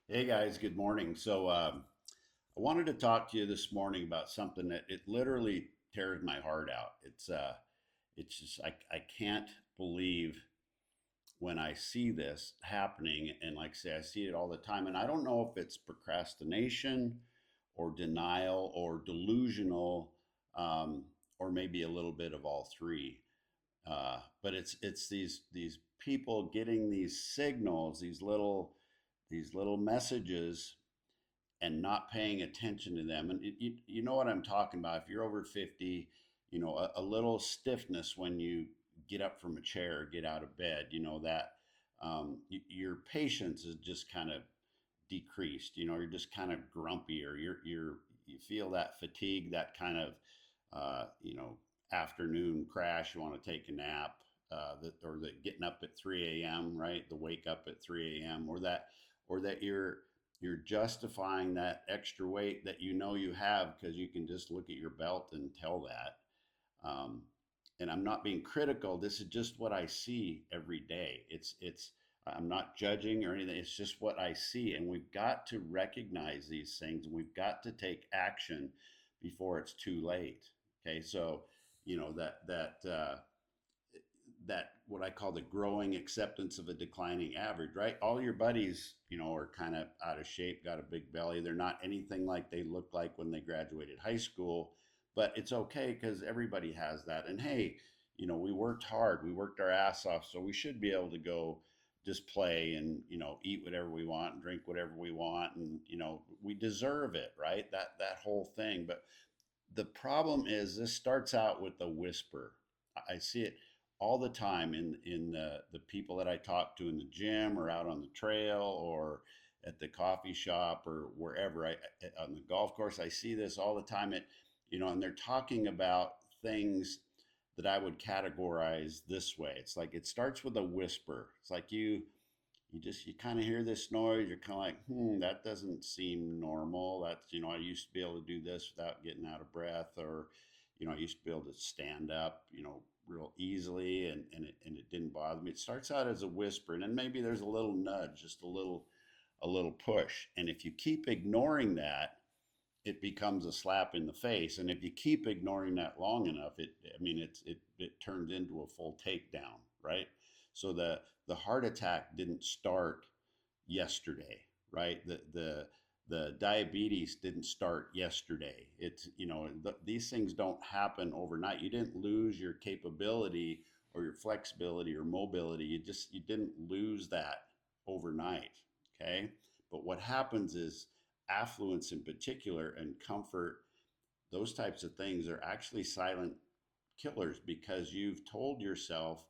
Hey guys, good morning. I wanted to talk to you this morning about something that it literally tears my heart out. It's just I can't believe when I see this happening, and like I say, I see it all the time, and I don't know if it's procrastination or denial or delusional, um, or maybe a little bit of all three. But it's these people getting these signals, these little messages and not paying attention to them. And you know what I'm talking about. If you're over 50, a little stiffness when you get up from a chair or get out of bed, that your patience is just kind of decreased. You're just kind of grumpy, or you feel that fatigue, that kind of, uh, you know, afternoon crash. You want to take a nap, or the getting up at 3 a.m., right? The wake up at 3 a.m., or that you're justifying that extra weight that you have because you can just look at your belt and tell that. And I'm not being critical. This is just what I see every day. It's I'm not judging or anything. It's just what I see, and we've got to recognize these things. And we've got to take action before it's too late. Okay, so that what I call the growing acceptance of a declining average, right? All your buddies, are kind of out of shape, got a big belly. They're not anything like they looked like when they graduated high school, but it's okay because everybody has that. And hey, we worked hard, we worked our ass off, so we should be able to go just play and eat whatever we want and drink whatever we want, and we deserve it, right? That whole thing. But the problem is this starts out with a whisper. I see it all the time in the people that I talk to in the gym or out on the trail or at the coffee shop or wherever. On the golf course, I see this all the time. And they're talking about things that I would categorize this way. It's like it starts with a whisper. It's like you kind of hear this noise. You're kind of like, that doesn't seem normal. That's, I used to be able to do this without getting out of breath, or I used to be able to stand up, real easily, and it didn't bother me. It starts out as a whisper, and then maybe there's a little nudge, just a little push. And if you keep ignoring that, it becomes a slap in the face. And if you keep ignoring that long enough, it turns into a full takedown, right? So the heart attack didn't start yesterday, right? The diabetes didn't start yesterday. These things don't happen overnight. You didn't lose your capability or your flexibility or mobility. You didn't lose that overnight. Okay. But what happens is affluence in particular and comfort, those types of things are actually silent killers because you've told yourself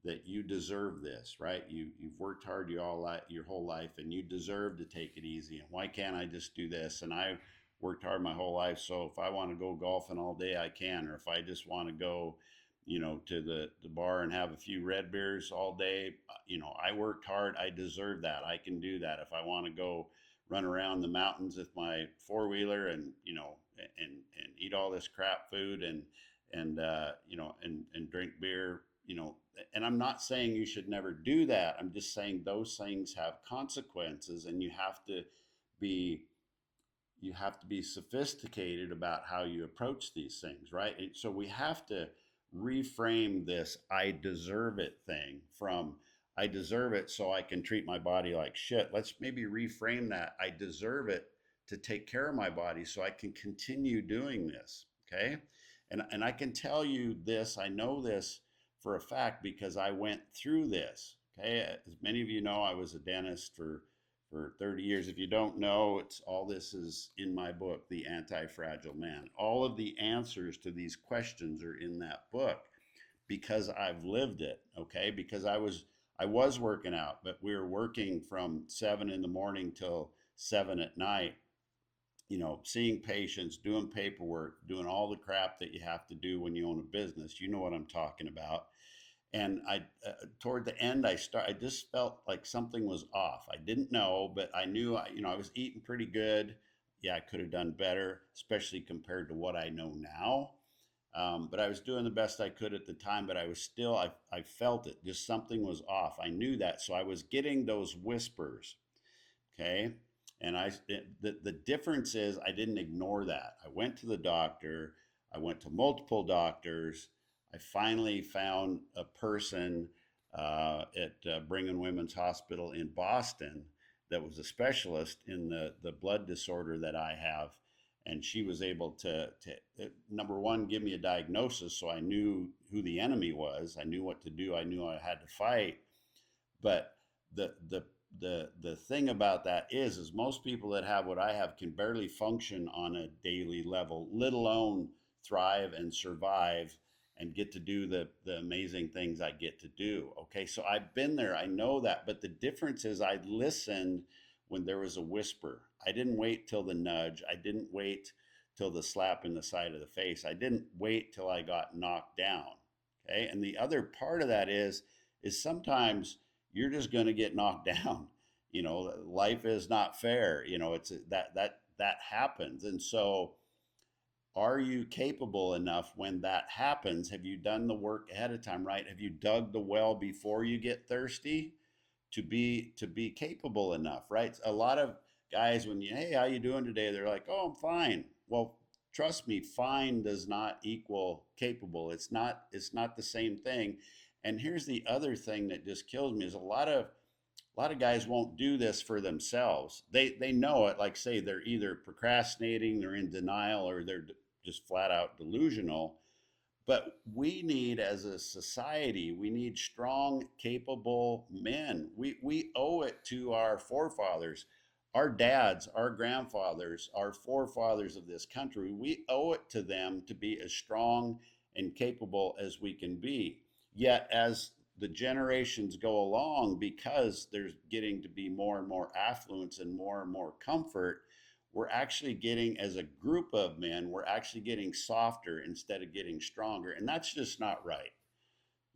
that you deserve this, right? You've worked hard your whole life, and you deserve to take it easy. And why can't I just do this? And I worked hard my whole life, so if I want to go golfing all day, I can. Or if I just want to go, to the bar and have a few red beers all day, I worked hard. I deserve that. I can do that. If I want to go run around the mountains with my four wheeler and and eat all this crap food and drink beer, and I'm not saying you should never do that. I'm just saying those things have consequences, and be you have to be sophisticated about how you approach these things, right? And so we have to reframe this "I deserve it" thing from "I deserve it so I can treat my body like shit." Let's maybe reframe that "I deserve it to take care of my body so I can continue doing this." Okay. And I can tell you this, I know this for a fact because I went through this. Okay. As many of you know, I was a dentist for 30 years. If you don't know, it's all this is in my book, The Anti-Fragile Man. All of the answers to these questions are in that book because I've lived it, okay? Because I was working out, but we were working from 7 in the morning till 7 at night, seeing patients, doing paperwork, doing all the crap that you have to do when you own a business. You know what I'm talking about. And toward the end, I just felt like something was off. I didn't know, but I knew I was eating pretty good. Yeah, I could have done better, especially compared to what I know now. But I was doing the best I could at the time, but I felt it, just something was off. I knew that. So I was getting those whispers. Okay. And the difference is I didn't ignore that. I went to the doctor. I went to multiple doctors. I finally found a person at Brigham and Women's Hospital in Boston that was a specialist in the blood disorder that I have. And she was able to number one, give me a diagnosis so I knew who the enemy was. I knew what to do. I knew I had to fight. But the the the thing about that is most people that have what I have can barely function on a daily level, let alone thrive and survive and get to do the amazing things I get to do. Okay, so I've been there, I know that, but the difference is I listened when there was a whisper. I didn't wait till the nudge. I didn't wait till the slap in the side of the face. I didn't wait till I got knocked down. Okay, and the other part of that is sometimes you're just going to get knocked down. You know, life is not fair. You know, it's that happens. And so are you capable enough when that happens? Have you done the work ahead of time, right? Have you dug the well before you get thirsty to be capable enough, right? A lot of guys, when you, hey, how you doing today, they're like, oh, I'm fine. Well, trust me, fine does not equal capable. It's not the same thing. And here's the other thing that just kills me is a lot of guys won't do this for themselves. They know it. Like, say they're either procrastinating, they're in denial, or they're just flat out delusional. But we need, as a society, we need strong, capable men. We owe it to our forefathers, our dads, our grandfathers, our forefathers of this country. We owe it to them to be as strong and capable as we can be. Yet, as the generations go along, because there's getting to be more and more affluence and more comfort, we're actually getting, as a group of men, we're actually getting softer instead of getting stronger. And that's just not right.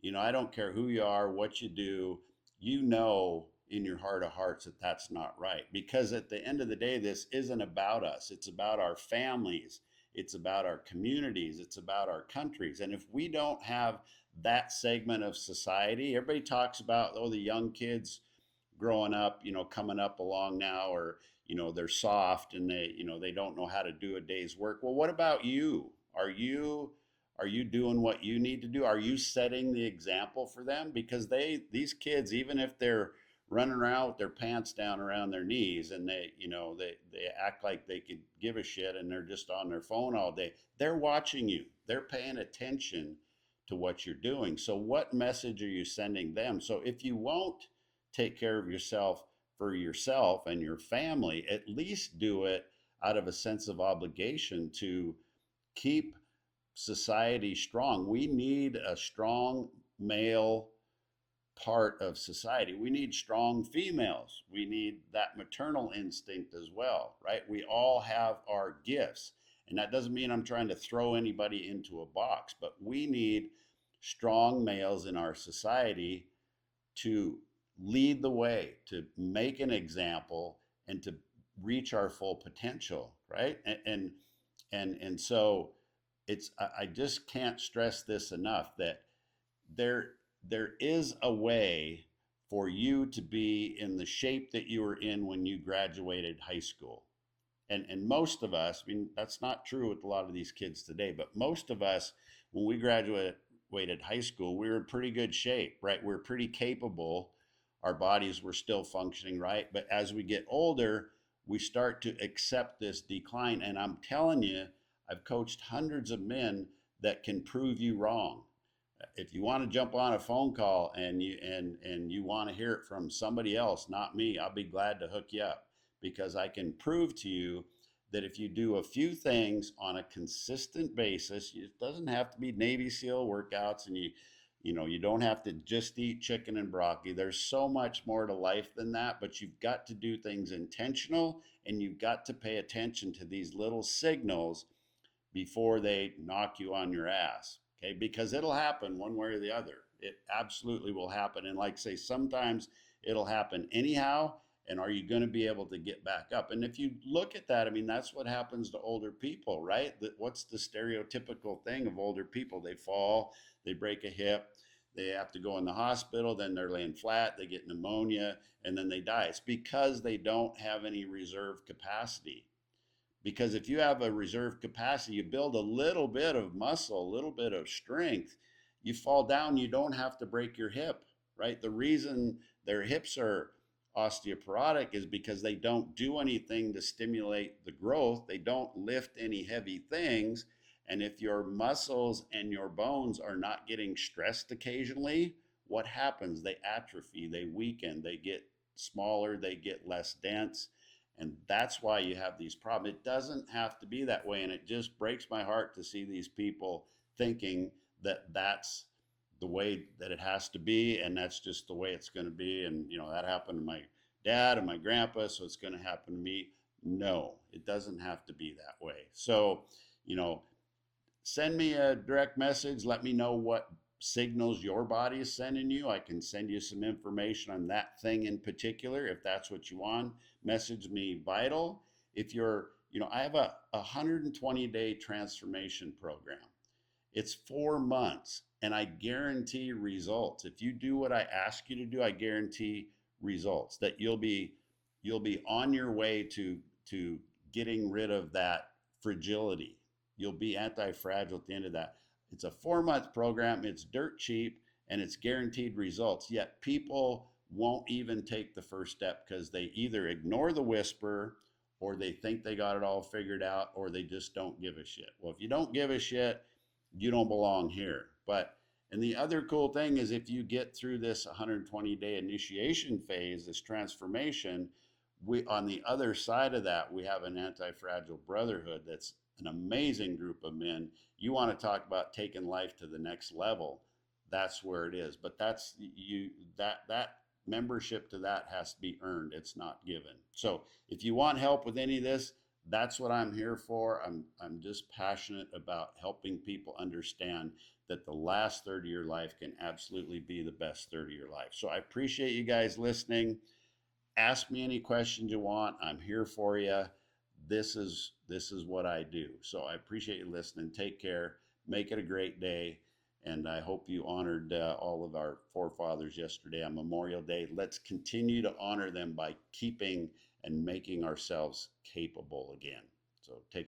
You know, I don't care who you are, what you do, you know, in your heart of hearts that that's not right. Because at the end of the day, this isn't about us, it's about our families, it's about our communities, it's about our countries. And if we don't have that segment of society, everybody talks about, oh, the young kids growing up, you know, coming up along now, or, you know, they're soft and they don't know how to do a day's work. Well, what about you? Are you doing what you need to do? Are you setting the example for them? Because these kids, even if they're running around with their pants down around their knees and they act like they could give a shit and they're just on their phone all day, they're watching you. They're paying attention to what you're doing. So what message are you sending them? So if you won't take care of yourself for yourself and your family, at least do it out of a sense of obligation to keep society strong. We need a strong male part of society. We need strong females. We need that maternal instinct as well, right? We all have our gifts. And that doesn't mean I'm trying to throw anybody into a box, but we need strong males in our society to lead the way, to make an example, and to reach our full potential, right? And so I just can't stress this enough that there there is a way for you to be in the shape that you were in when you graduated high school. And most of us, I mean, that's not true with a lot of these kids today, but most of us, when we graduated high school, we were in pretty good shape, right? We we're pretty capable. Our bodies were still functioning, right? But as we get older, we start to accept this decline. And I'm telling you, I've coached hundreds of men that can prove you wrong. If you want to jump on a phone call and you want to hear it from somebody else, not me, I'll be glad to hook you up, because I can prove to you that if you do a few things on a consistent basis, it doesn't have to be Navy SEAL workouts, and you don't have to just eat chicken and broccoli. There's so much more to life than that, but you've got to do things intentional, and you've got to pay attention to these little signals before they knock you on your ass. Okay, because it'll happen one way or the other. It absolutely will happen. And like say, sometimes it'll happen anyhow. And are you going to be able to get back up? And if you look at that, I mean, that's what happens to older people, right? What's the stereotypical thing of older people? They fall, they break a hip, they have to go in the hospital, then they're laying flat, they get pneumonia, and then they die. It's because they don't have any reserve capacity. Because if you have a reserve capacity, you build a little bit of muscle, a little bit of strength, you fall down, you don't have to break your hip, right? The reason their hips are osteoporotic is because they don't do anything to stimulate the growth. They don't lift any heavy things. And if your muscles and your bones are not getting stressed occasionally, what happens? They atrophy, they weaken, they get smaller, they get less dense, and that's why you have these problems. It doesn't have to be that way. And it just breaks my heart to see these people thinking that that's the way that it has to be. And that's just the way it's going to be. And, that happened to my dad and my grandpa. So it's going to happen to me. No, it doesn't have to be that way. So, you know, send me a direct message. Let me know what signals your body is sending you. I can send you some information on that thing in particular if that's what you want. Message me vital. If you're, I have a 120-day transformation program. It's 4 months and I guarantee results. If you do what I ask you to do, I guarantee results that you'll be on your way to getting rid of that fragility. You'll be anti-fragile at the end of that. It's a 4 month program, it's dirt cheap, and it's guaranteed results. Yet people won't even take the first step because they either ignore the whisper, or they think they got it all figured out, or they just don't give a shit. Well, if you don't give a shit, you don't belong here. And the other cool thing is, if you get through this 120-day initiation phase, this transformation, we, on the other side of that, we have an anti-fragile brotherhood that's an amazing group of men. You want to talk about taking life to the next level, that's where it is. But that membership to that has to be earned. It's not given. So if you want help with any of this, that's what I'm here for. I'm just passionate about helping people understand that the last third of your life can absolutely be the best third of your life. So I appreciate you guys listening. Ask me any questions you want. I'm here for you. This is what I do. So I appreciate you listening. Take care. Make it a great day. And I hope you honored all of our forefathers yesterday on Memorial Day. Let's continue to honor them by keeping and making ourselves capable again. So take